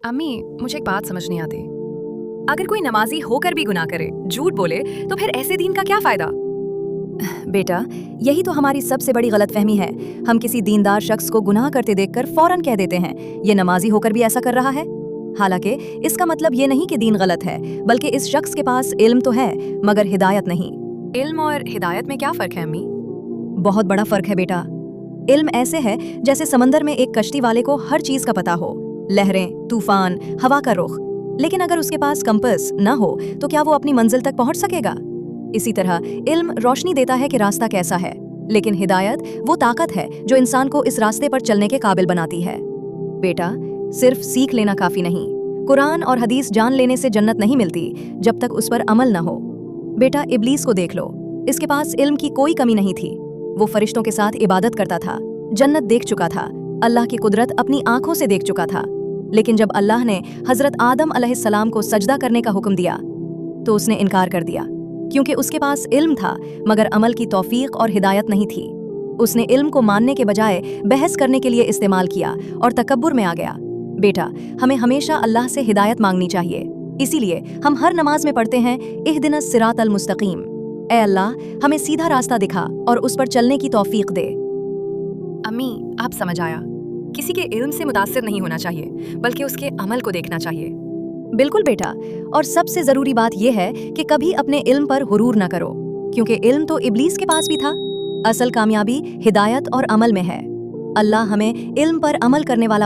अम्मी, मुझे एक बात समझ नहीं आती। अगर कोई नमाजी होकर भी गुनाह करे, झूठ बोले, तो फिर ऐसे दीन का क्या फायदा? बेटा, यही तो हमारी सबसे बड़ी गलतफहमी है। हम किसी दीनदार शख्स को गुनाह करते देखकर फौरन कह देते हैं, ये नमाजी होकर भी ऐसा कर रहा है। हालांकि इसका मतलब ये नहीं कि दीन गलत है, बल्कि इस शख्स के पास इल्म तो है मगर हिदायत नहीं। इल्म और हिदायत में क्या फर्क है अम्मी? बहुत बड़ा फर्क है बेटा। इल्म ऐसे है जैसे समंदर में एक कश्ती वाले को हर चीज का पता हो, लहरें, तूफान, हवा का रुख। लेकिन अगर उसके पास कंपास न हो तो क्या वो अपनी मंजिल तक पहुंच सकेगा? इसी तरह इल्म रोशनी देता है कि रास्ता कैसा है, लेकिन हिदायत वो ताकत है जो इंसान को इस रास्ते पर चलने के काबिल बनाती है। बेटा, सिर्फ सीख लेना काफी नहीं। कुरान और हदीस जान लेने से जन्नत नहीं मिलती जब तक उस पर अमल न हो। बेटा, इब्लीस को देख लो, इसके पास इल्म की कोई कमी नहीं थी। वो फरिश्तों के साथ इबादत करता था, जन्नत देख चुका था, अल्लाह की कुदरत अपनी आंखों से देख चुका था। लेकिन जब अल्लाह ने हजरत आदम अलैहिस्सलाम को सजदा करने का हुक्म दिया तो उसने इनकार कर दिया, क्योंकि उसके पास इल्म था मगर अमल की तौफीक और हिदायत नहीं थी। उसने इल्म को मानने के बजाय बहस करने के लिए इस्तेमाल किया और तकब्बुर में आ गया। बेटा, हमें हमेशा अल्लाह से हिदायत मांगनी चाहिए। इसीलिए हम हर नमाज में पढ़ते हैं, इहदिनस सिरातल मुस्तकीम। ए अल्लाह, हमें सीधा रास्ता दिखा और उस पर चलने की तौफीक दे। अम्मी, आप समझ आया। किसी के इल्म से मुतासिर नहीं होना चाहिए, बल्कि उसके अमल को देखना चाहिए। बिल्कुल बेटा, और सबसे जरूरी बात यह है कि कभी अपने इल्म पर हुरूर न करो, क्योंकि इल्म तो इब्लीस के पास भी था। असल कामयाबी हिदायत और अमल में है। अल्लाह हमें इल्म पर अमल करने वाला